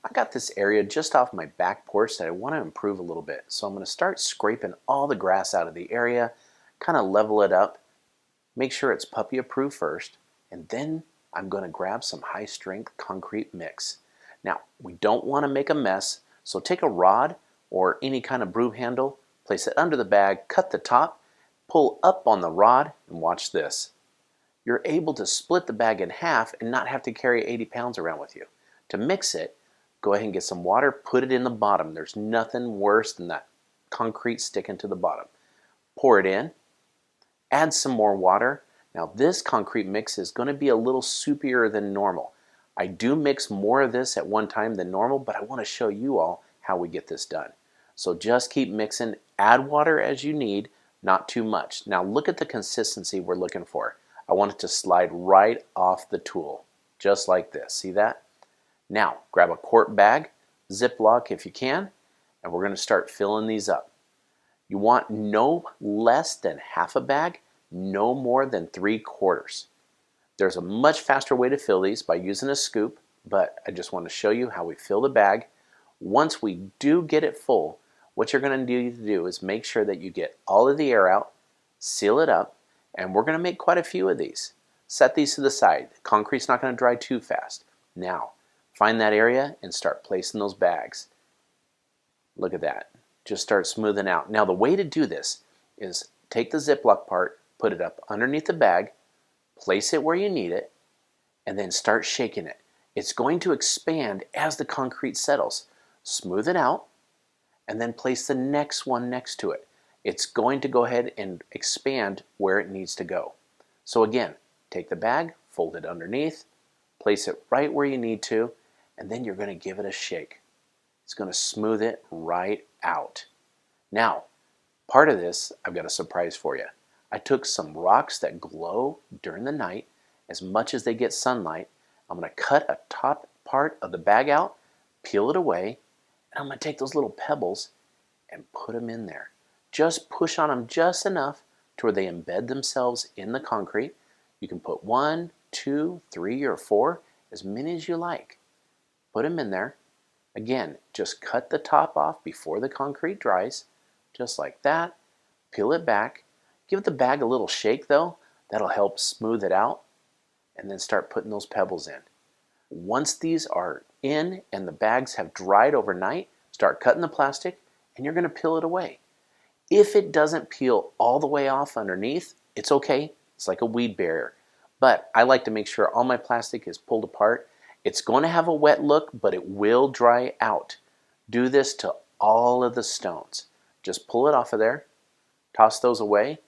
I got this area just off my back porch that I want to improve a little bit. So I'm going to start scraping all the grass out of the area, kind of level it up, make sure it's puppy approved first, and then I'm going to grab some high strength concrete mix. Now, we don't want to make a mess, so take a rod or any kind of broom handle, place it under the bag, cut the top, pull up on the rod, and watch this. You're able to split the bag in half and not have to carry 80 pounds around with you. To mix it, go ahead and get some water, put it in the bottom. There's nothing worse than that concrete sticking to the bottom. Pour it in, add some more water. Now this concrete mix is going to be a little soupier than normal. I do mix more of this at one time than normal, but I want to show you all how we get this done. So just keep mixing, add water as you need, not too much. Now look at the consistency we're looking for. I want it to slide right off the tool, just like this. See that? Now grab a quart bag, Ziploc if you can, and we're going to start filling these up. You want no less than half a bag, no more than 3/4. There's a much faster way to fill these by using a scoop, but I just want to show you how we fill the bag. Once we do get it full, what you're going to need to do is make sure that you get all of the air out, seal it up, and we're going to make quite a few of these. Set these to the side. The concrete's not going to dry too fast. Now, find that area and start placing those bags. Look at that. Just start smoothing out. Now the way to do this is take the Ziploc part, put it up underneath the bag, place it where you need it, and then start shaking it. It's going to expand as the concrete settles. Smooth it out, and then place the next one next to it. It's going to go ahead and expand where it needs to go. So again, take the bag, fold it underneath, place it right where you need to, and then you're going to give it a shake. It's going to smooth it right out. Now, part of this, I've got a surprise for you. I took some rocks that glow during the night as much as they get sunlight. I'm going to cut a top part of the bag out, peel it away, and I'm going to take those little pebbles and put them in there. Just push on them just enough to where they embed themselves in the concrete. You can put 1, 2, 3, or 4, as many as you like. Put them in there. Again, just cut the top off before the concrete dries, just like that. Peel it back. Give the bag a little shake though. That'll help smooth it out. And then start putting those pebbles in. Once these are in and the bags have dried overnight, start cutting the plastic and you're going to peel it away. If it doesn't peel all the way off underneath, it's okay. It's like a weed barrier. But I like to make sure all my plastic is pulled apart. It's going to have a wet look, but it will dry out. Do this to all of the stones. Just pull it off of there, toss those away,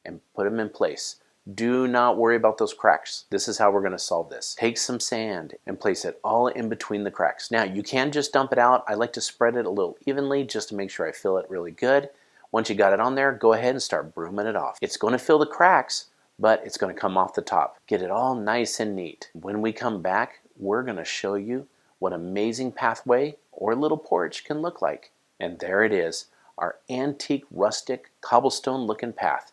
and put them in place. Do not worry about those cracks. This is how we're going to solve this. Take some sand and place it all in between the cracks. Now, you can just dump it out. I like to spread it a little evenly just to make sure I fill it really good. Once you got it on there, go ahead and start brooming it off. It's going to fill the cracks, but it's going to come off the top. Get it all nice and neat. When we come back, we're going to show you what amazing pathway or little porch can look like. And there it is, our antique rustic cobblestone looking path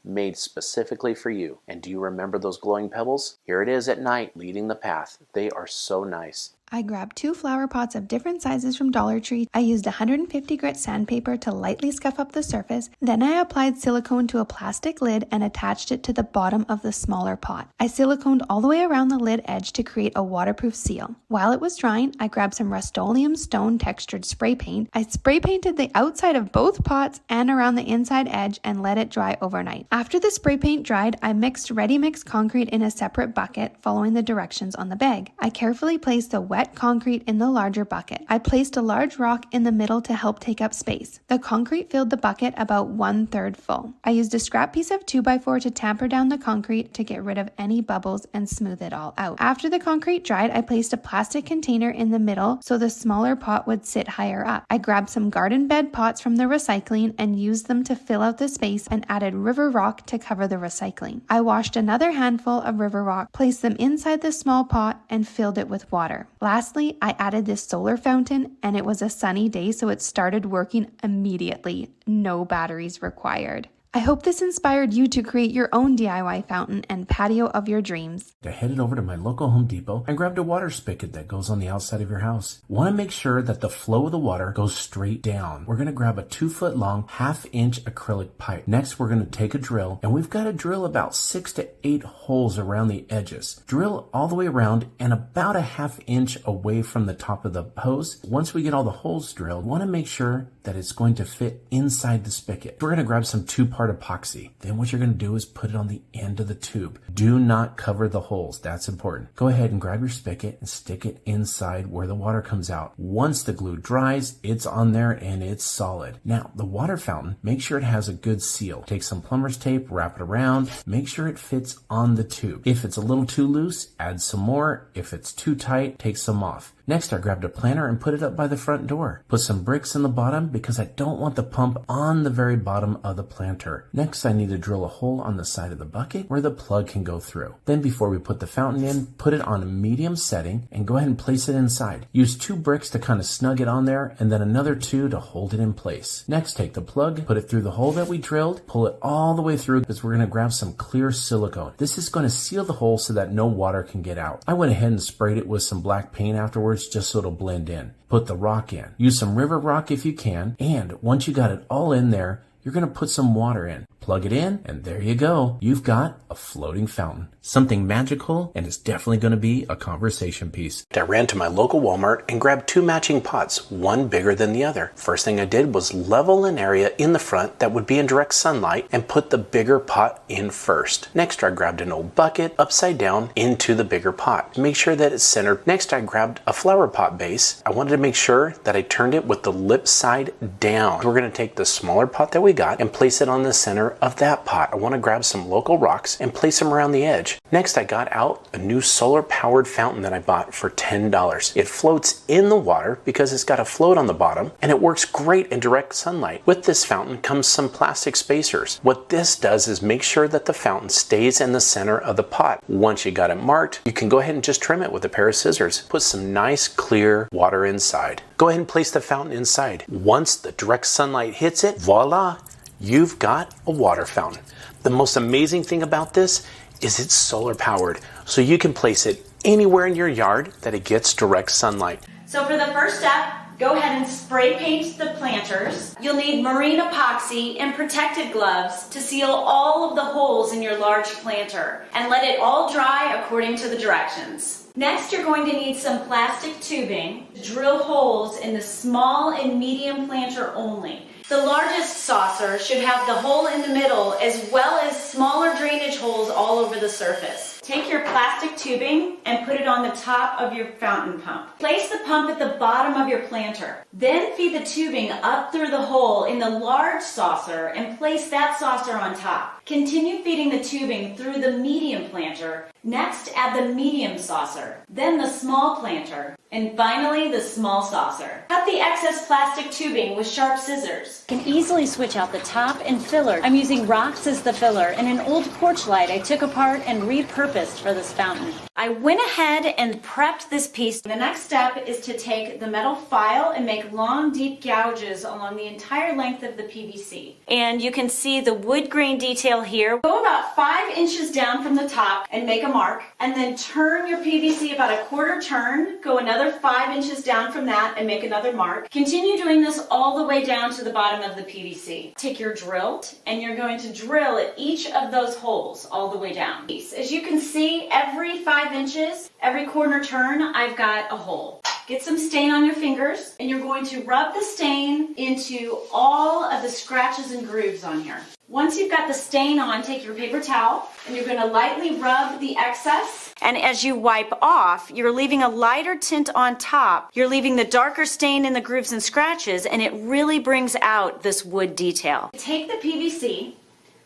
made specifically for you. And do you remember those glowing pebbles? Here it is at night leading the path. They are so nice. I grabbed 2 flower pots of different sizes from Dollar Tree. I used 150 grit sandpaper to lightly scuff up the surface. Then I applied silicone to a plastic lid and attached it to the bottom of the smaller pot. I siliconed all the way around the lid edge to create a waterproof seal. While it was drying, I grabbed some Rust-Oleum stone textured spray paint. I spray painted the outside of both pots and around the inside edge and let it dry overnight. After the spray paint dried, I mixed ready-mix concrete in a separate bucket following the directions on the bag. I carefully placed the wet concrete in the larger bucket. I placed a large rock in the middle to help take up space. The concrete filled the bucket about 1/3 full. I used a scrap piece of 2x4 to tamper down the concrete to get rid of any bubbles and smooth it all out. After the concrete dried, I placed a plastic container in the middle so the smaller pot would sit higher up. I grabbed some garden bed pots from the recycling and used them to fill out the space and added river rock to cover the recycling. I washed another handful of river rock, placed them inside the small pot, and filled it with water. Lastly, I added this solar fountain, and it was a sunny day, so it started working immediately. No batteries required. I hope this inspired you to create your own DIY fountain and patio of your dreams. I headed over to my local Home Depot and grabbed a water spigot that goes on the outside of your house. Want to make sure that the flow of the water goes straight down. We're going to grab a 2-foot long, 1/2-inch acrylic pipe. Next, we're going to take a drill, and we've got to drill about 6 to 8 holes around the edges. Drill all the way around and about a 1/2 inch away from the top of the hose. Once we get all the holes drilled, we want to make sure that it's going to fit inside the spigot. We're going to grab some 2-part epoxy. Then what you're going to do is put it on the end of the tube. Do not cover the holes. That's important. Go ahead and grab your spigot and stick it inside where the water comes out. Once the glue dries, it's on there and it's solid. Now, the water fountain, make sure it has a good seal. Take some plumber's tape, wrap it around, make sure it fits on the tube. If it's a little too loose, add some more. If it's too tight, take some off. Next, I grabbed a planter and put it up by the front door. Put some bricks in the bottom because I don't want the pump on the very bottom of the planter. Next, I need to drill a hole on the side of the bucket where the plug can go through. Then before we put the fountain in, put it on a medium setting and go ahead and place it inside. Use 2 bricks to kind of snug it on there and then another 2 to hold it in place. Next, take the plug, put it through the hole that we drilled, pull it all the way through because we're going to grab some clear silicone. This is going to seal the hole so that no water can get out. I went ahead and sprayed it with some black paint afterwards just so it'll blend in. Put the rock in. Use some river rock if you can, and once you got it all in there, you're going to put some water in. Plug it in, and there you go. You've got a floating fountain. Something magical, and it's definitely going to be a conversation piece. I ran to my local Walmart and grabbed 2 matching pots, one bigger than the other. First thing I did was level an area in the front that would be in direct sunlight and put the bigger pot in first. Next, I grabbed an old bucket upside down into the bigger pot. Make sure that it's centered. Next, I grabbed a flower pot base. I wanted to make sure that I turned it with the lip side down. We're going to take the smaller pot that we got and place it on the center of that pot. I want to grab some local rocks and place them around the edge. Next, I got out a new solar powered fountain that I bought for $10. It floats in the water because it's got a float on the bottom and it works great in direct sunlight. With this fountain comes some plastic spacers. What this does is make sure that the fountain stays in the center of the pot. Once you got it marked, you can go ahead and just trim it with a pair of scissors. Put some nice clear water inside. Go ahead and place the fountain inside. Once the direct sunlight hits it, voila, you've got a water fountain. The most amazing thing about this is it's solar powered, so you can place it anywhere in your yard that it gets direct sunlight. So for the first step, go ahead and spray paint the planters. You'll need marine epoxy and protective gloves to seal all of the holes in your large planter and let it all dry according to the directions. Next, you're going to need some plastic tubing to drill holes in the small and medium planter only. The largest saucer should have the hole in the middle as well as smaller drainage holes all over the surface. Take your plastic tubing and put it on the top of your fountain pump. Place the pump at the bottom of your planter. Then feed the tubing up through the hole in the large saucer and place that saucer on top. Continue feeding the tubing through the medium planter. Next, add the medium saucer, then the small planter, and finally the small saucer. Cut the excess plastic tubing with sharp scissors. You can easily switch out the top and filler. I'm using rocks as the filler and an old porch light I took apart and repurposed for this fountain. I went ahead and prepped this piece. The next step is to take the metal file and make long, deep gouges along the entire length of the PVC. And you can see the wood grain detail here. Go about 5 inches down from the top and make a mark, and then turn your PVC about a quarter turn. Go another 5 inches down from that and make another mark. Continue doing this all the way down to the bottom of the PVC. Take your drill and you're going to drill at each of those holes all the way down. As you can see, every 5 inches, every corner turn, I've got a hole. Get some stain on your fingers and you're going to rub the stain into all of the scratches and grooves on here. Once you've got the stain on, take your paper towel and you're going to lightly rub the excess. And as you wipe off, you're leaving a lighter tint on top. You're leaving the darker stain in the grooves and scratches, and it really brings out this wood detail. Take the PVC,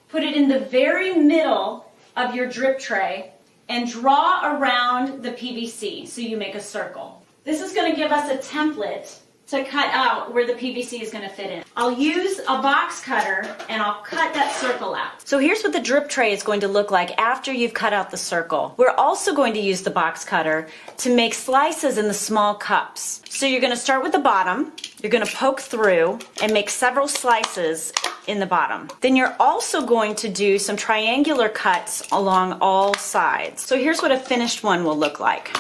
put it in the very middle of your drip tray, and draw around the PVC so you make a circle. This is going to give us a template to cut out where the PVC is going to fit in. I'll use a box cutter and I'll cut that circle out. So here's what the drip tray is going to look like after you've cut out the circle. We're also going to use the box cutter to make slices in the small cups. So you're going to start with the bottom, you're going to poke through and make several slices in the bottom. Then you're also going to do some triangular cuts along all sides. So here's what a finished one will look like.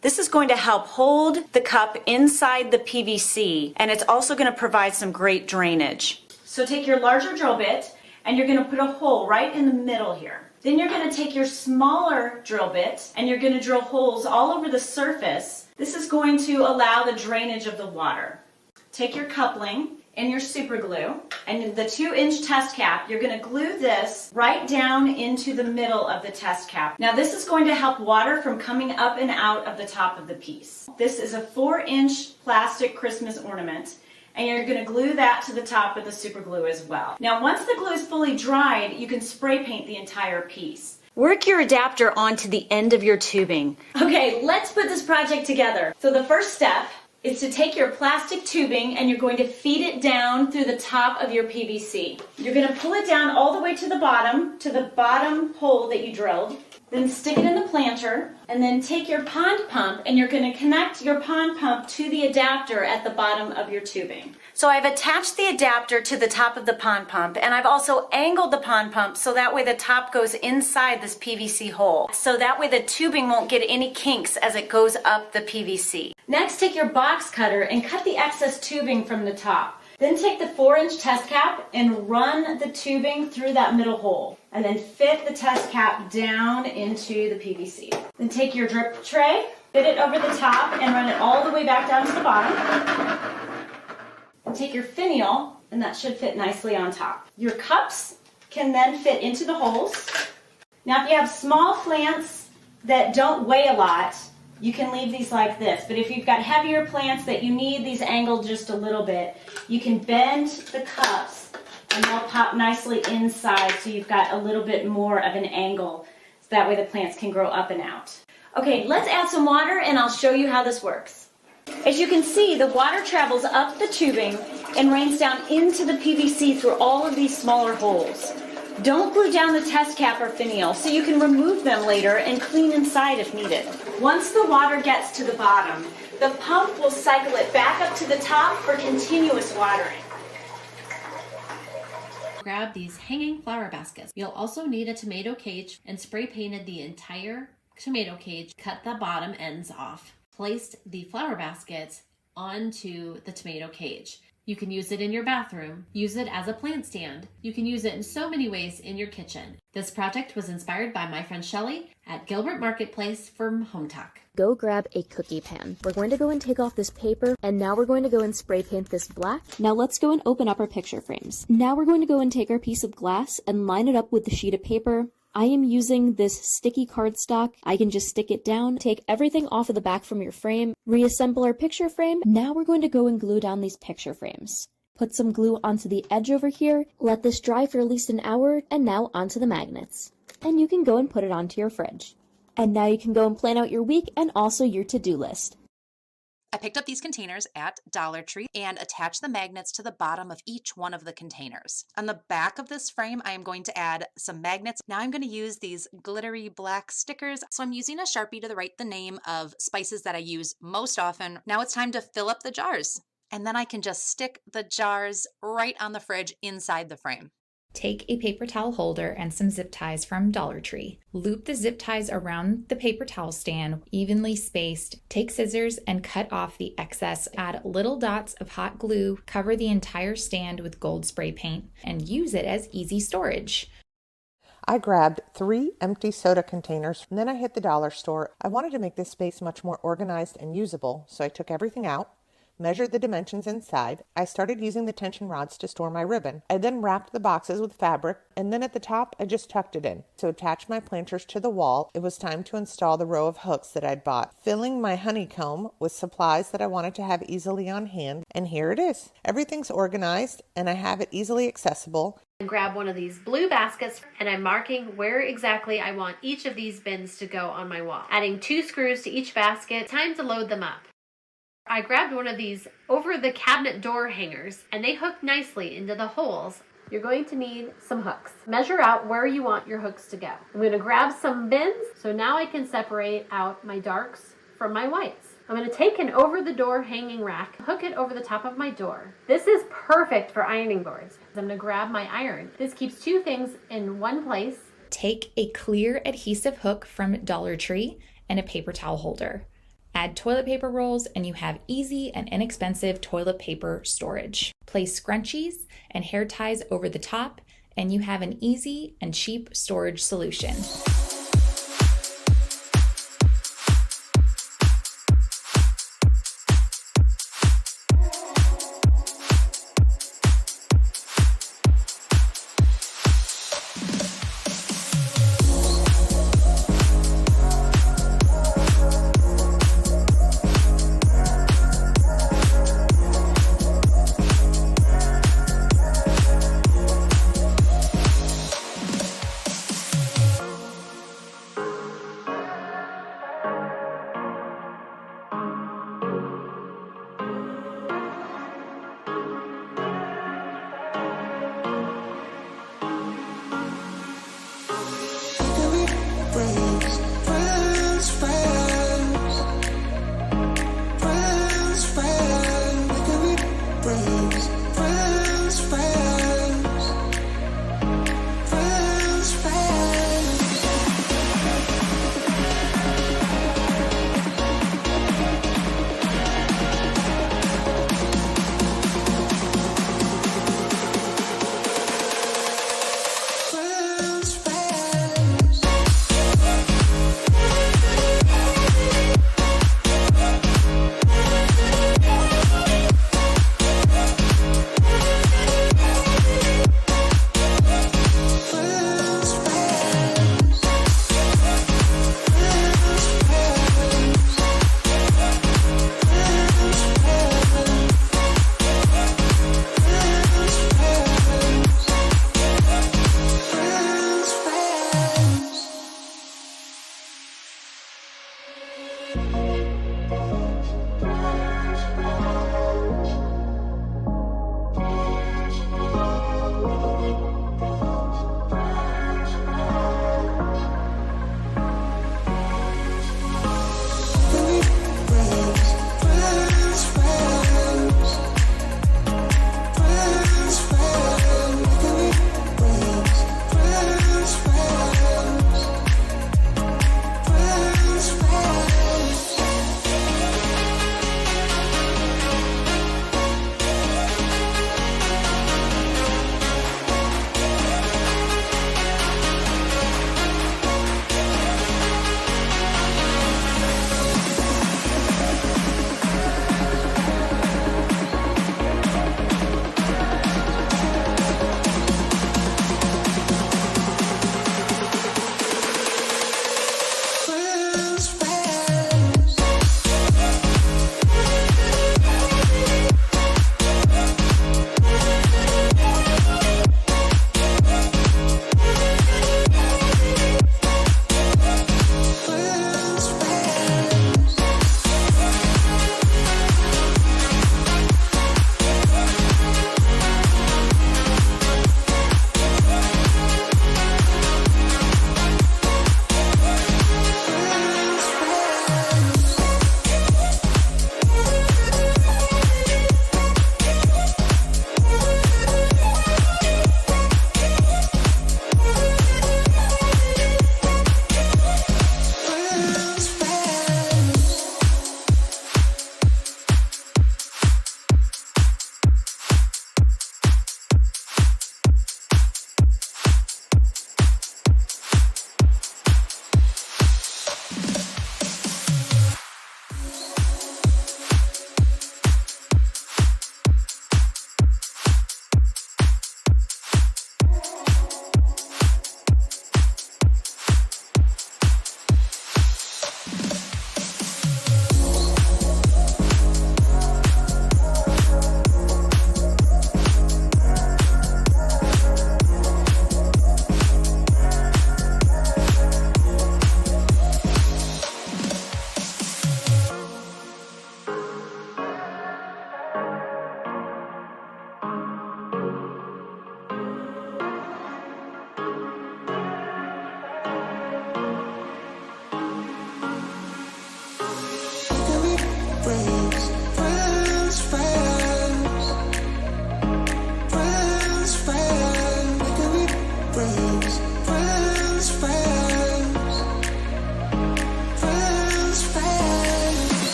This is going to help hold the cup inside the PVC, and it's also going to provide some great drainage. So take your larger drill bit, and you're going to put a hole right in the middle here. Then you're going to take your smaller drill bit, and you're going to drill holes all over the surface. This is going to allow the drainage of the water. Take your coupling and your super glue, and the 2-inch test cap, you're going to glue this right down into the middle of the test cap. Now this is going to help water from coming up and out of the top of the piece. This is a 4-inch plastic Christmas ornament, and you're going to glue that to the top with the super glue as well. Now once the glue is fully dried, you can spray paint the entire piece. Work your adapter onto the end of your tubing. Okay, let's put this project together. So the first step is to take your plastic tubing and you're going to feed it down through the top of your PVC. You're going to pull it down all the way to the bottom hole that you drilled. Then stick it in the planter, and then take your pond pump and you're going to connect your pond pump to the adapter at the bottom of your tubing. So I've attached the adapter to the top of the pond pump, and I've also angled the pond pump so that way the top goes inside this PVC hole. So that way the tubing won't get any kinks as it goes up the PVC. Next, take your box cutter and cut the excess tubing from the top. Then take the 4-inch test cap and run the tubing through that middle hole. And then fit the test cap down into the PVC. Then take your drip tray, fit it over the top, and run it all the way back down to the bottom. And take your finial, and that should fit nicely on top. Your cups can then fit into the holes. Now if you have small plants that don't weigh a lot, you can leave these like this, but if you've got heavier plants that you need these angled just a little bit, you can bend the cups and they'll pop nicely inside so you've got a little bit more of an angle, so that way the plants can grow up and out. Okay, let's add some water and I'll show you how this works. As you can see, the water travels up the tubing and rains down into the PVC through all of these smaller holes. Don't glue down the test cap or finial so you can remove them later and clean inside if needed. Once the water gets to the bottom, the pump will cycle it back up to the top for continuous watering. Grab these hanging flower baskets. You'll also need a tomato cage and spray painted the entire tomato cage. Cut the bottom ends off. Placed the flower baskets onto the tomato cage. You can use it in your bathroom, use it as a plant stand. You can use it in so many ways in your kitchen. This project was inspired by my friend Shelly at Gilbert Marketplace from Hometalk. Go grab a cookie pan. We're going to go and take off this paper, and now we're going to go and spray paint this black. Now let's go and open up our picture frames. Now we're going to go and take our piece of glass and line it up with the sheet of paper. I am using this sticky cardstock. I can just stick it down, take everything off of the back from your frame, reassemble our picture frame. Now we're going to go and glue down these picture frames. Put some glue onto the edge over here, let this dry for at least an hour, and now onto the magnets. And you can go and put it onto your fridge. And now you can go and plan out your week and also your to-do list. I picked up these containers at Dollar Tree and attached the magnets to the bottom of each one of the containers. On the back of this frame, I am going to add some magnets. Now I'm going to use these glittery black stickers. So I'm using a Sharpie to write the name of spices that I use most often. Now it's time to fill up the jars. And then I can just stick the jars right on the fridge inside the frame. Take a paper towel holder and some zip ties from Dollar Tree. Loop the zip ties around the paper towel stand, evenly spaced. Take scissors and cut off the excess. Add little dots of hot glue, cover the entire stand with gold spray paint, and use it as easy storage. I grabbed 3 empty soda containers, and then I hit the dollar store. I wanted to make this space much more organized and usable, so I took everything out, measured the dimensions inside. I started using the tension rods to store my ribbon. I then wrapped the boxes with fabric, and then at the top I just tucked it in. To attach my planters to the wall, it was time to install the row of hooks that I'd bought, filling my honeycomb with supplies that I wanted to have easily on hand, and here it is. Everything's organized, and I have it easily accessible. Grab one of these blue baskets, and I'm marking where exactly I want each of these bins to go on my wall. Adding 2 screws to each basket. Time to load them up. I grabbed one of these over the cabinet door hangers, and they hook nicely into the holes. You're going to need some hooks. Measure out where you want your hooks to go. I'm going to grab some bins, so now I can separate out my darks from my whites. I'm going to take an over-the-door hanging rack, hook it over the top of my door. This is perfect for ironing boards. I'm going to grab my iron. This keeps two things in one place. Take a clear adhesive hook from Dollar Tree and a paper towel holder. Add toilet paper rolls and you have easy and inexpensive toilet paper storage. Place scrunchies and hair ties over the top and you have an easy and cheap storage solution.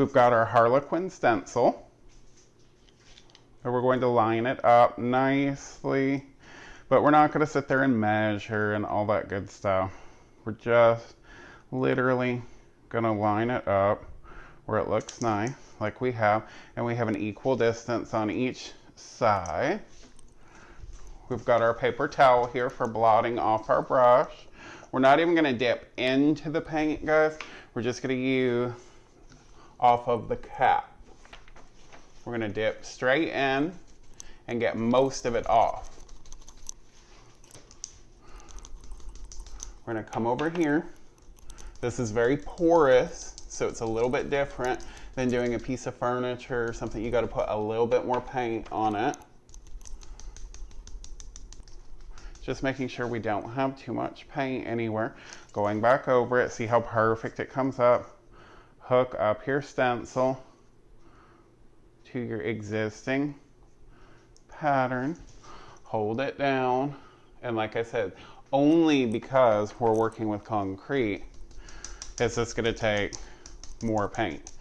we've got our Harlequin stencil. And we're going to line it up nicely, but we're not going to sit there and measure and all that good stuff. We're just literally going to line it up where it looks nice, like we have, and we have an equal distance on each side. We've got our paper towel here for blotting off our brush. We're not even going to dip into the paint, guys. We're just going to use off of the cap. We're going to dip straight in and get most of it off. We're going to come over here. This is very porous, so it's a little bit different than doing a piece of furniture or something. You got to put a little bit more paint on it. Just making sure we don't have too much paint anywhere. Going back over it, see how perfect it comes up. Hook up your stencil to your existing pattern. Hold it down. And like I said, only because we're working with concrete is this going to take more paint.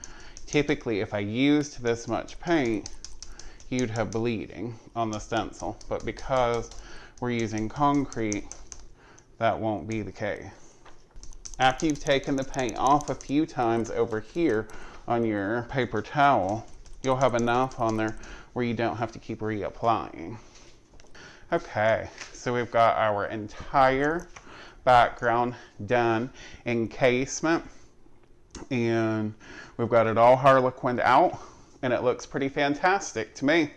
Typically, if I used this much paint, you'd have bleeding on the stencil. But because we're using concrete, that won't be the case. After you've taken the paint off a few times over here on your paper towel, you'll have enough on there where you don't have to keep reapplying. Okay, so we've got our entire background done, encasement, and we've got it all harlequined out, and it looks pretty fantastic to me.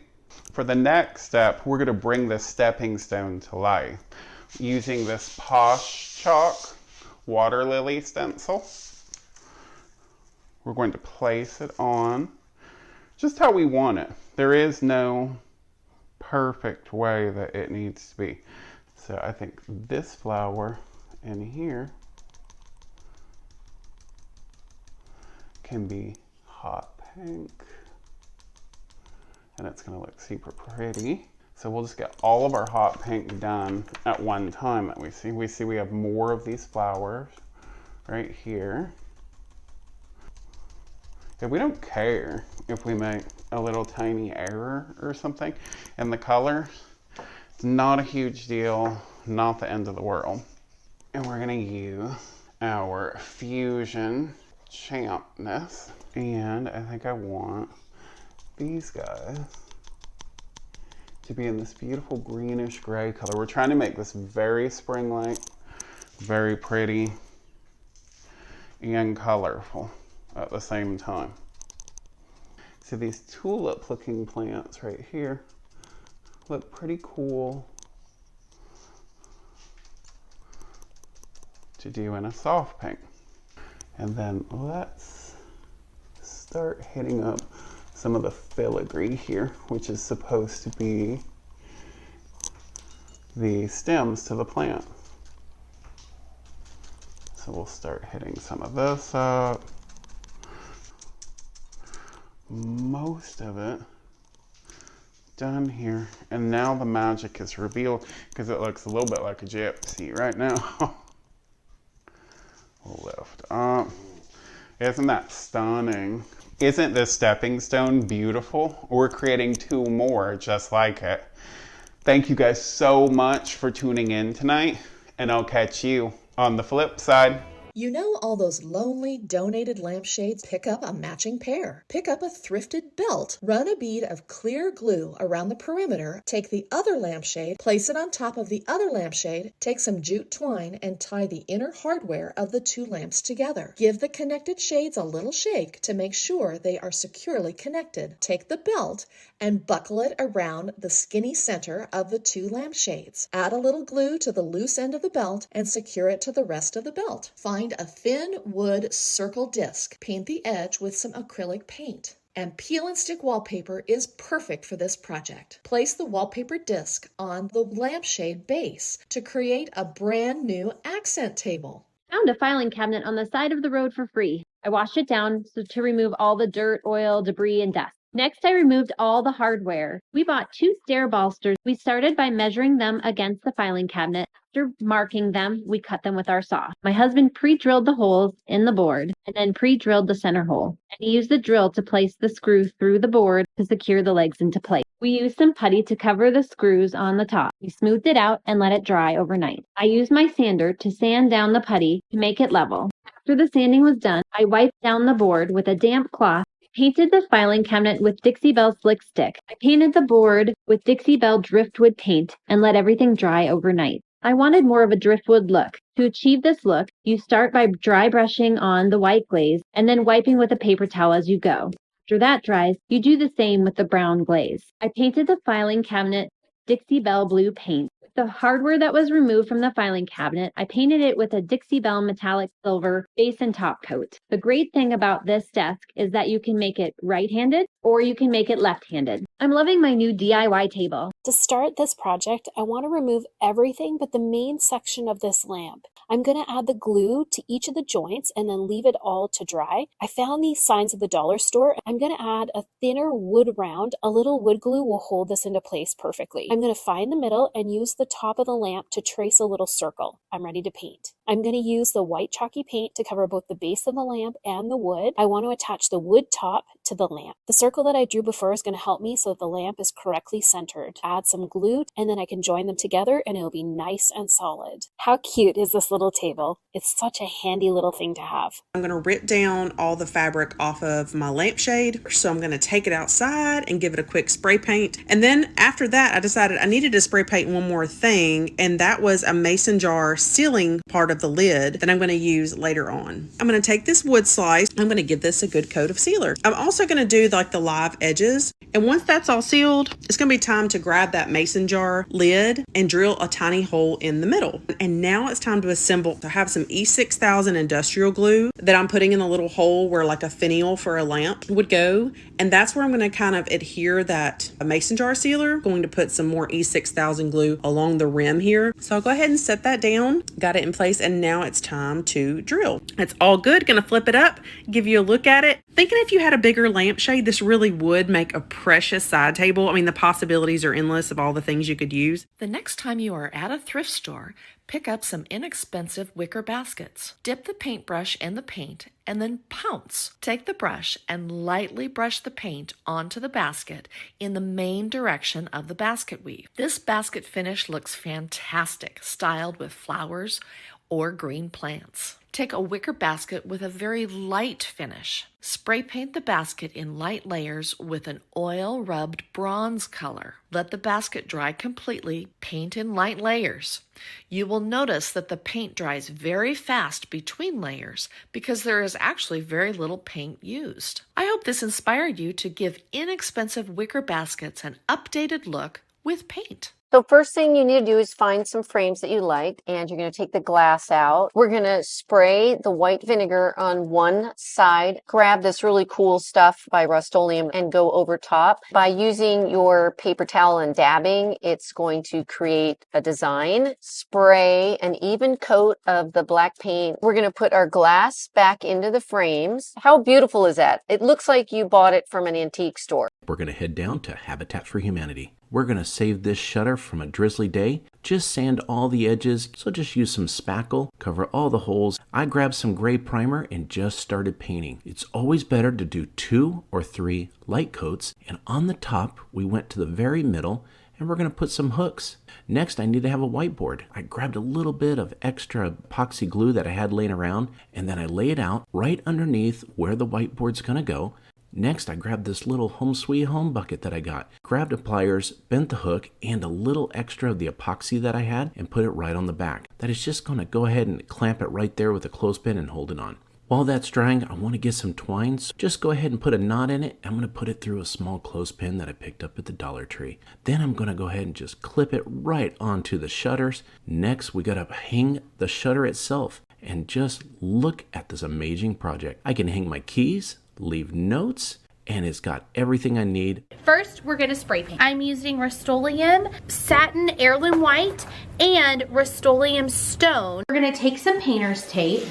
For the next step, we're going to bring this stepping stone to life using this Posh Chalk water lily stencil. We're going to place it on just how we want it. There is no perfect way that it needs to be. So I think this flower in here can be hot pink, and it's going to look super pretty. So we'll just get all of our hot pink done at one time that we see. We see we have more of these flowers right here. And we don't care if we make a little tiny error or something in the color. It's not a huge deal, not the end of the world. And we're gonna use our Fusion Champness. And I think I want these guys to be in this beautiful greenish gray color. We're trying to make this very spring-like, very pretty, and colorful at the same time. So these tulip looking plants right here look pretty cool to do in a soft pink. And then let's start hitting up some of the filigree here, which is supposed to be the stems to the plant. So we'll start hitting some of this up. Most of it done here. And now the magic is revealed because it looks a little bit like a gypsy right now. Lift up. Isn't that stunning? Isn't this stepping stone beautiful? We're creating two more just like it. Thank you guys so much for tuning in tonight, and I'll catch you on the flip side. You know all those lonely donated lampshades? Pick up a matching pair. Pick up a thrifted belt. Run a bead of clear glue around the perimeter. Take the other lampshade, place it on top of the other lampshade, take some jute twine and tie the inner hardware of the two lamps together. Give the connected shades a little shake to make sure they are securely connected. Take the belt and buckle it around the skinny center of the two lampshades. Add a little glue to the loose end of the belt and secure it to the rest of the belt. Find a thin wood circle disc. Paint the edge with some acrylic paint. And peel and stick wallpaper is perfect for this project. Place the wallpaper disc on the lampshade base to create a brand new accent table. Found a filing cabinet on the side of the road for free. I washed it down to remove all the dirt, oil, debris, and dust. Next, I removed all the hardware. We bought 2 stair balsters. We started by measuring them against the filing cabinet. After marking them, we cut them with our saw. My husband pre-drilled the holes in the board and then pre-drilled the center hole. And he used the drill to place the screw through the board to secure the legs into place. We used some putty to cover the screws on the top. We smoothed it out and let it dry overnight. I used my sander to sand down the putty to make it level. After the sanding was done, I wiped down the board with a damp cloth. Painted the filing cabinet with Dixie Belle Slick Stick. I painted the board with Dixie Belle Driftwood paint and let everything dry overnight. I wanted more of a driftwood look. To achieve this look, you start by dry brushing on the white glaze and then wiping with a paper towel as you go. After that dries, you do the same with the brown glaze. I painted the filing cabinet Dixie Belle Blue paint. The hardware that was removed from the filing cabinet, I painted it with a Dixie Belle metallic silver base and top coat. The great thing about this desk is that you can make it right-handed or you can make it left-handed. I'm loving my new DIY table. To start this project, I want to remove everything but the main section of this lamp. I'm going to add the glue to each of the joints and then leave it all to dry. I found these signs at the dollar store. I'm going to add a thinner wood round. A little wood glue will hold this into place perfectly. I'm going to find the middle and use the top of the lamp to trace a little circle. I'm ready to paint. I'm going to use the white chalky paint to cover both the base of the lamp and the wood. I want to attach the wood top to the lamp. The circle that I drew before is going to help me so that the lamp is correctly centered. Add some glue and then I can join them together and it'll be nice and solid. How cute is this little table? It's such a handy little thing to have. I'm going to rip down all the fabric off of my lampshade. So I'm going to take it outside and give it a quick spray paint. And then after that, I decided I needed to spray paint one more thing, and that was a mason jar sealing part of the lid that I'm going to use later on. I'm going to take this wood slice. I'm going to give this a good coat of sealer. I'm also going to do like the live edges. And once that's all sealed, it's going to be time to grab that mason jar lid and drill a tiny hole in the middle. And now it's time to assemble. I have some E6000 industrial glue that I'm putting in the little hole where like a finial for a lamp would go. And that's where I'm going to kind of adhere that mason jar sealer. I'm going to put some more E6000 glue along the rim here. So I'll go ahead and set that down. Got it in place, and now it's time to drill. It's all good. Gonna flip it up, give you a look at it. Thinking if you had a bigger lampshade, this really would make a precious side table. I mean, the possibilities are endless of all the things you could use. The next time you are at a thrift store, pick up some inexpensive wicker baskets. Dip the paintbrush in the paint and then pounce. Take the brush and lightly brush the paint onto the basket in the main direction of the basket weave. This basket finish looks fantastic, styled with flowers or green plants. Take a wicker basket with a very light finish. Spray paint the basket in light layers with an oil-rubbed bronze color. Let the basket dry completely. Paint in light layers. You will notice that the paint dries very fast between layers because there is actually very little paint used. I hope this inspired you to give inexpensive wicker baskets an updated look with paint. So first thing you need to do is find some frames that you like, and you're going to take the glass out. We're going to spray the white vinegar on one side, grab this really cool stuff by Rust-Oleum and go over top. By using your paper towel and dabbing, it's going to create a design. Spray an even coat of the black paint. We're going to put our glass back into the frames. How beautiful is that? It looks like you bought it from an antique store. We're going to head down to Habitat for Humanity. We're going to save this shutter from a drizzly day. Just sand all the edges, so just use some spackle, cover all the holes. I grabbed some gray primer and just started painting. It's always better to do 2 or 3 light coats, and on the top we went to the very middle and we're going to put some hooks. Next, I need to have a whiteboard. I grabbed a little bit of extra epoxy glue that I had laying around, and then I lay it out right underneath where the whiteboard's going to go. Next, I grabbed this little Home Sweet Home bucket that I got, grabbed the pliers, bent the hook, and a little extra of the epoxy that I had, and put it right on the back. That is just going to go ahead and clamp it right there with a clothespin and hold it on. While that's drying, I want to get some twine, so just go ahead and put a knot in it. I'm going to put it through a small clothespin that I picked up at the Dollar Tree. Then I'm going to go ahead and just clip it right onto the shutters. Next, we got to hang the shutter itself, and just look at this amazing project. I can hang my keys, leave notes, and it's got everything I need. First, we're going to spray paint. I'm using Rust-Oleum Satin Heirloom White and Rust-Oleum Stone. We're going to take some painter's tape.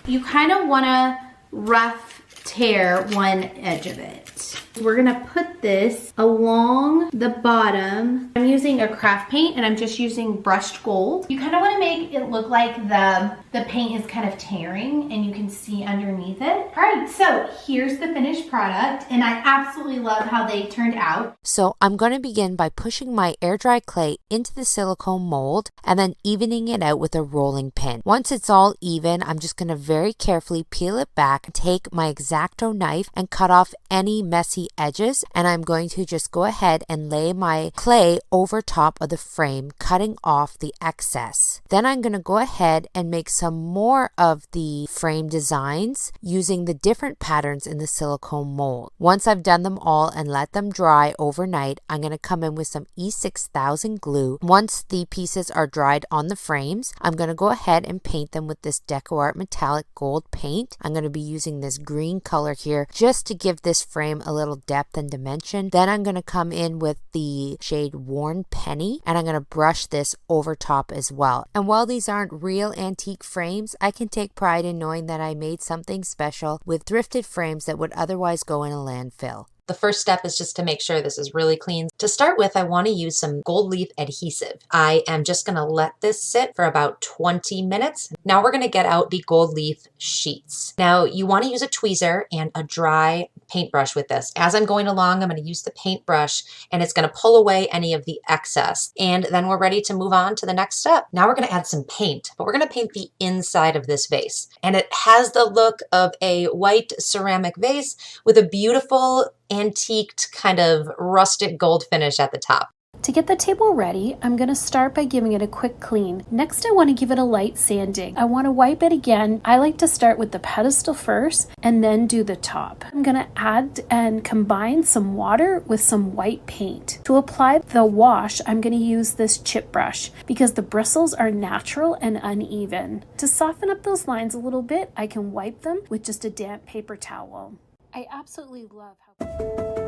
You kind of want to rough tear one edge of it. We're gonna put this along the bottom. I'm using a craft paint and I'm just using brushed gold. You kind of want to make it look like the paint is kind of tearing and you can see underneath it. All right, so here's the finished product and I absolutely love how they turned out. So I'm going to begin by pushing my air dry clay into the silicone mold and then evening it out with a rolling pin. Once it's all even, I'm just going to very carefully peel it back, take my X-Acto knife and cut off any messy edges, and I'm going to just go ahead and lay my clay over top of the frame, cutting off the excess. Then I'm going to go ahead and make some more of the frame designs using the different patterns in the silicone mold. Once I've done them all and let them dry overnight, I'm going to come in with some E6000 glue. Once the pieces are dried on the frames, I'm going to go ahead and paint them with this DecoArt metallic gold paint. I'm going to be using this green color here just to give this frame a little depth and dimension. Then I'm going to come in with the shade Worn Penny and I'm going to brush this over top as well. And while these aren't real antique frames, I can take pride in knowing that I made something special with thrifted frames that would otherwise go in a landfill. The first step is just to make sure this is really clean. To start with, I want to use some gold leaf adhesive. I am just going to let this sit for about 20 minutes. Now we're going to get out the gold leaf sheets. Now you want to use a tweezer and a dry paintbrush with this. As I'm going along, I'm going to use the paintbrush and it's going to pull away any of the excess. And then we're ready to move on to the next step. Now we're going to add some paint, but we're going to paint the inside of this vase. And it has the look of a white ceramic vase with a beautiful antiqued kind of rustic gold finish at the top. To get the table ready, I'm going to start by giving it a quick clean. Next, I want to give it a light sanding. I want to wipe it again. I like to start with the pedestal first and then do the top. I'm going to add and combine some water with some white paint. To apply the wash, I'm going to use this chip brush because the bristles are natural and uneven. To soften up those lines a little bit, I can wipe them with just a damp paper towel. I absolutely love how...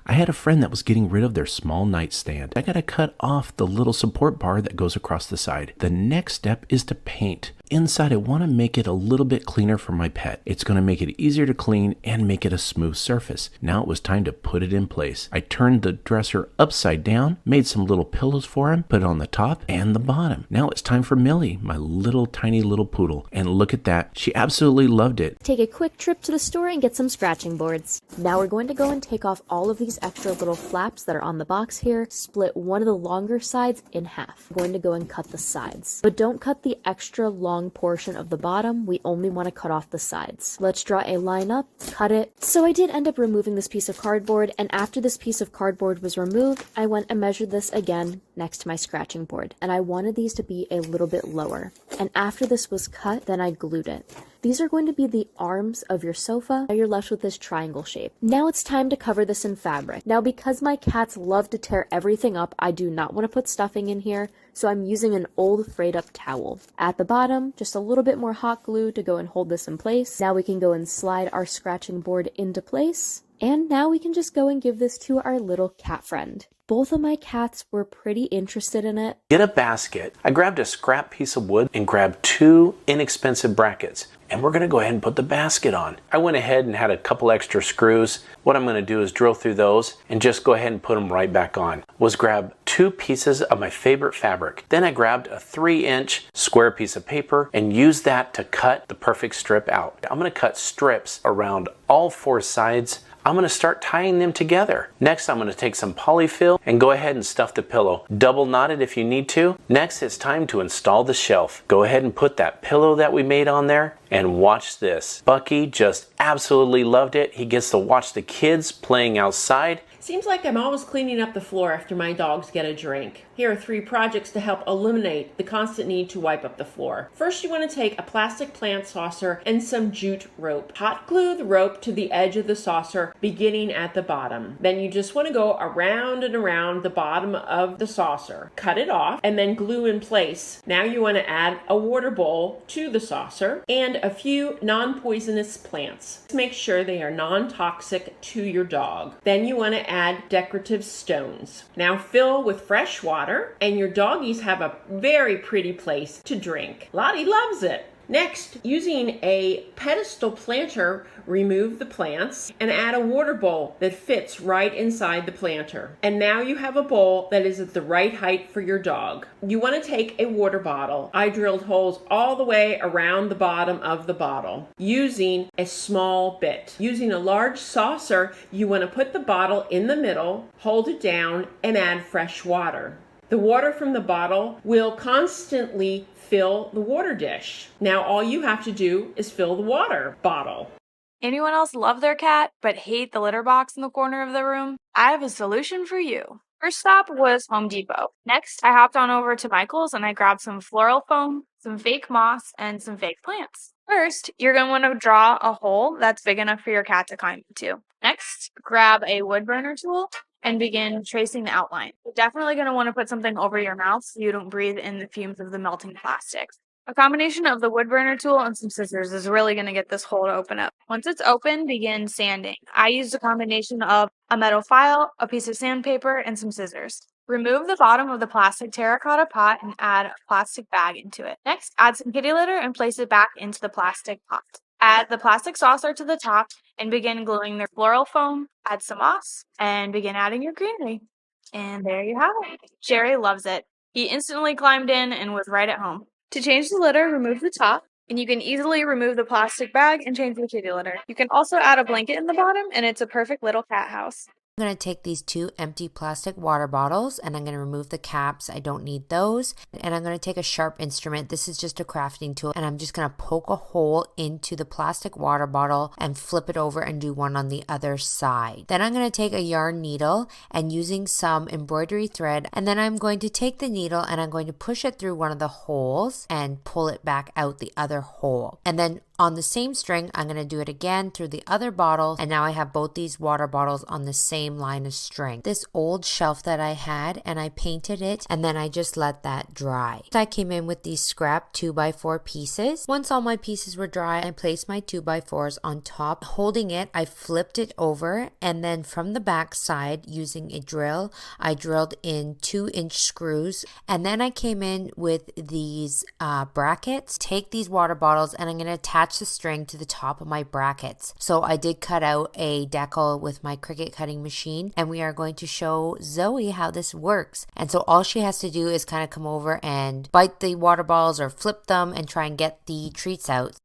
I had a friend that was getting rid of their small nightstand. I gotta cut off the little support bar that goes across the side. The next step is to paint. Inside, I want to make it a little bit cleaner for my pet. It's going to make it easier to clean and make it a smooth surface. Now it was time to put it in place. I turned the dresser upside down, made some little pillows for him, put it on the top and the bottom. Now it's time for Millie, my little tiny little poodle. And look at that. She absolutely loved it. Take a quick trip to the store and get some scratching boards. Now we're going to go and take off all of these extra little flaps that are on the box here, split one of the longer sides in half. We're going to go and cut the sides. But don't cut the extra long portion of the bottom. We only want to cut off the sides. Let's draw a line up, cut it. So I did end up removing this piece of cardboard, and after this piece of cardboard was removed, I went and measured this again next to my scratching board, and I wanted these to be a little bit lower. And after this was cut, then I glued it. These are going to be the arms of your sofa. Now you're left with this triangle shape. Now it's time to cover this in fabric. Now because my cats love to tear everything up, I do not want to put stuffing in here, so I'm using an old frayed up towel. At the bottom, just a little bit more hot glue to go and hold this in place. Now we can go and slide our scratching board into place. And now we can just go and give this to our little cat friend. Both of my cats were pretty interested in it. Get a basket. I grabbed a scrap piece of wood and grabbed 2 inexpensive brackets. And we're going to go ahead and put the basket on. I went ahead and had a couple extra screws. What I'm going to do is drill through those and just go ahead and put them right back on. Was grab 2 pieces of my favorite fabric. Then I grabbed a 3-inch square piece of paper and used that to cut the perfect strip out. I'm going to cut strips around all 4 sides. I'm going to start tying them together. Next, I'm going to take some polyfill and go ahead and stuff the pillow. Double knot it if you need to. Next, it's time to install the shelf. Go ahead and put that pillow that we made on there and watch this. Bucky just absolutely loved it. He gets to watch the kids playing outside. Seems like I'm always cleaning up the floor after my dogs get a drink. Here are 3 projects to help eliminate the constant need to wipe up the floor. First, you want to take a plastic plant saucer and some jute rope. Hot glue the rope to the edge of the saucer, beginning at the bottom. Then you just want to go around and around the bottom of the saucer. Cut it off and then glue in place. Now you want to add a water bowl to the saucer and a few non-poisonous plants. Make sure they are non-toxic to your dog. Then you want to add decorative stones. Now fill with fresh water and your doggies have a very pretty place to drink. Lottie loves it. Next, using a pedestal planter, remove the plants and add a water bowl that fits right inside the planter. And now you have a bowl that is at the right height for your dog. You want to take a water bottle. I drilled holes all the way around the bottom of the bottle using a small bit. Using a large saucer, you want to put the bottle in the middle, hold it down, and add fresh water. The water from the bottle will constantly fill the water dish. Now all you have to do is fill the water bottle. Anyone else love their cat but hate the litter box in the corner of the room? I have a solution for you. First stop was Home Depot. Next, I hopped on over to Michael's and I grabbed some floral foam, some fake moss, and some fake plants. First, you're going to want to draw a hole that's big enough for your cat to climb into. Next, grab a wood burner tool and begin tracing the outline. You're definitely going to want to put something over your mouth so you don't breathe in the fumes of the melting plastics. A combination of the wood burner tool and some scissors is really going to get this hole to open up. Once it's open, begin sanding. I used a combination of a metal file, a piece of sandpaper, and some scissors. Remove the bottom of the plastic terracotta pot and add a plastic bag into it. Next, add some kitty litter and place it back into the plastic pot. Add the plastic saucer to the top and begin gluing the floral foam. Add some moss and begin adding your greenery. And there you have it. Jerry loves it. He instantly climbed in and was right at home. To change the litter, remove the top, and you can easily remove the plastic bag and change the kitty litter. You can also add a blanket in the bottom, and it's a perfect little cat house. I'm going to take these 2 empty plastic water bottles and I'm going to remove the caps. I don't need those. And I'm going to take a sharp instrument. This is just a crafting tool. And I'm just going to poke a hole into the plastic water bottle and flip it over and do one on the other side. Then I'm going to take a yarn needle and using some embroidery thread. And then I'm going to take the needle and I'm going to push it through one of the holes and pull it back out the other hole. And then On the same string, I'm going to do it again through the other bottle, and now I have both these water bottles on the same line of string. This old shelf that I had, and I painted it, and then I just let that dry. So I came in with these scrap 2x4 pieces. Once all my pieces were dry, I placed my 2x4s on top. Holding it, I flipped it over, and then from the back side, using a drill, I drilled in 2-inch screws, and then I came in with these brackets. Take these water bottles, and I'm going to attach the string to the top of my brackets. So I did cut out a decal with my Cricut cutting machine, and we are going to show Zoe how this works. And so all she has to do is kind of come over and bite the water balls or flip them and try and get the treats out.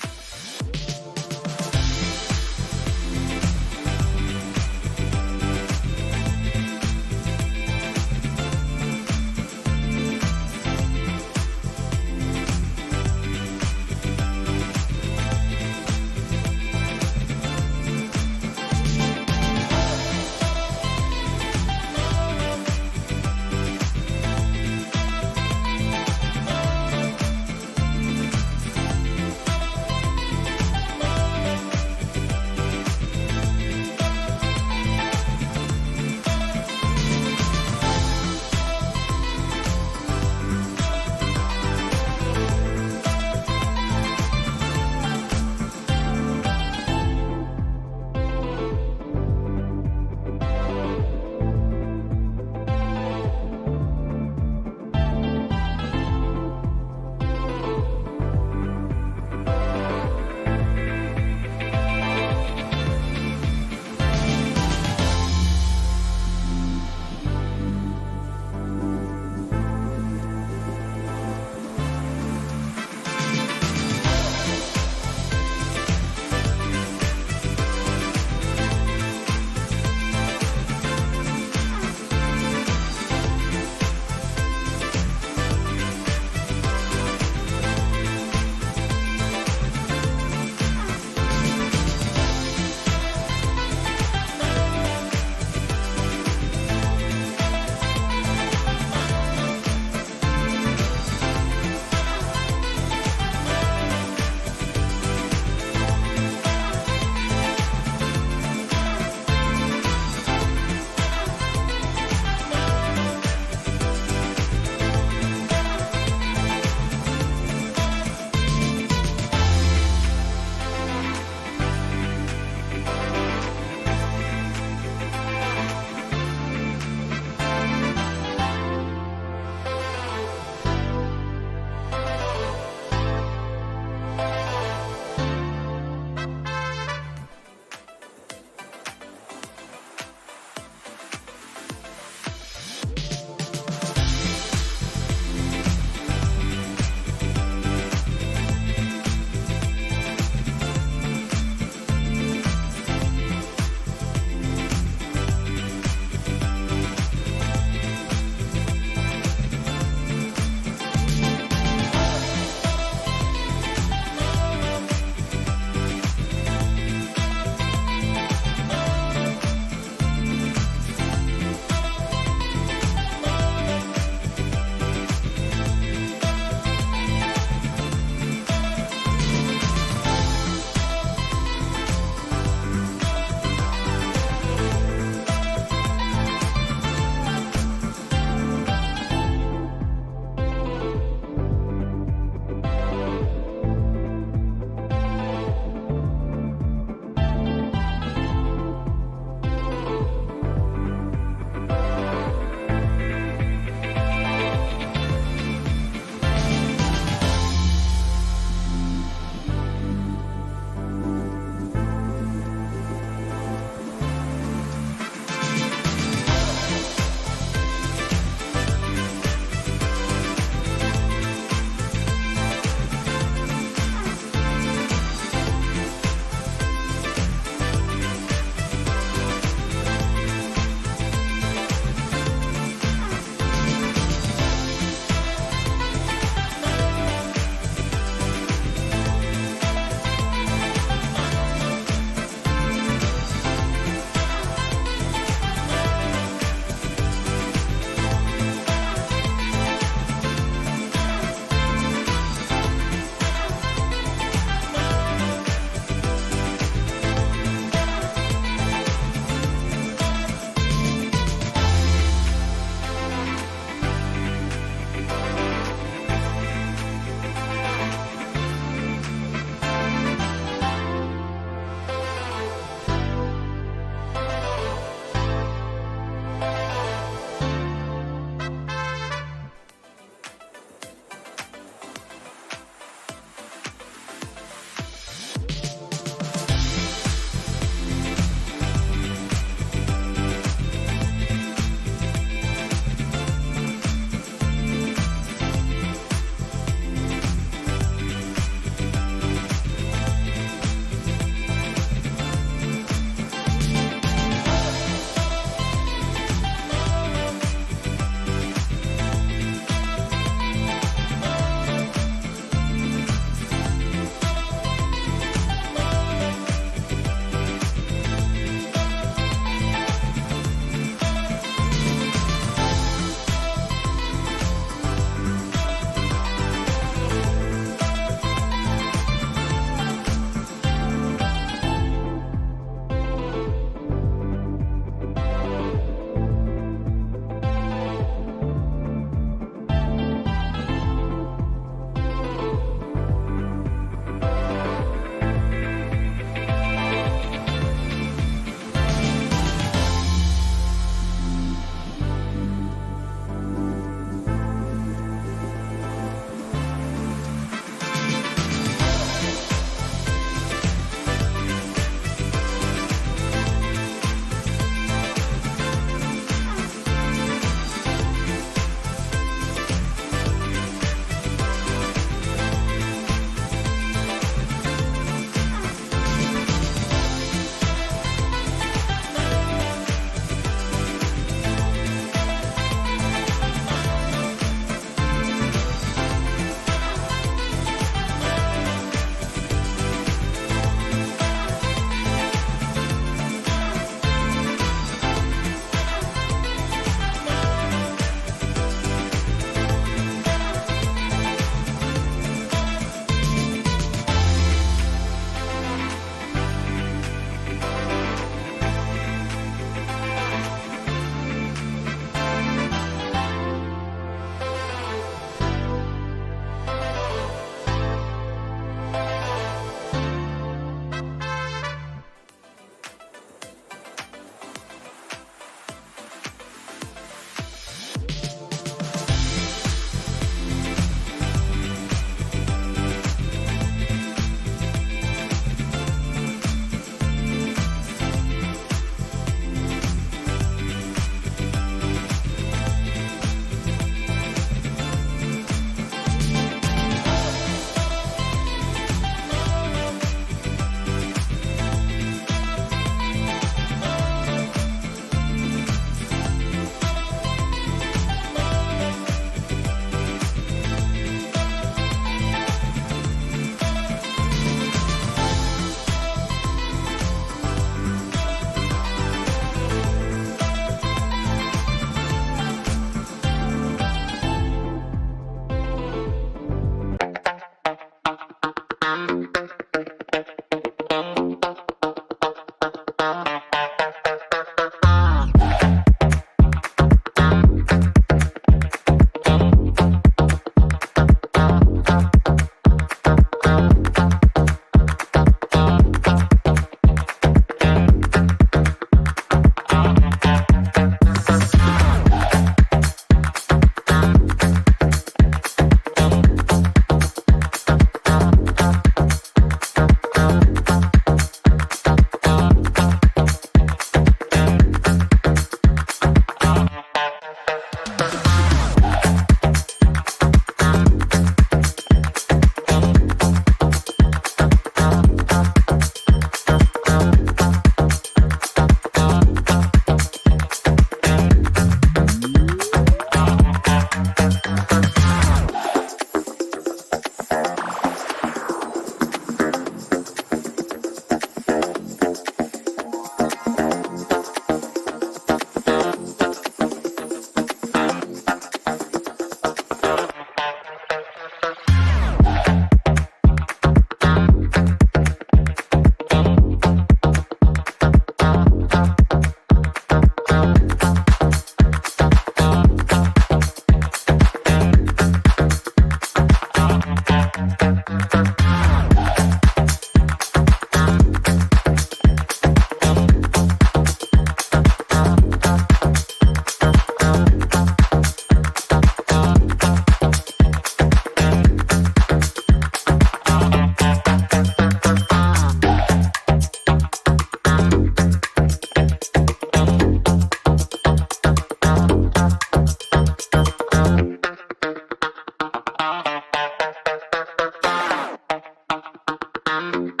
Thank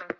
you.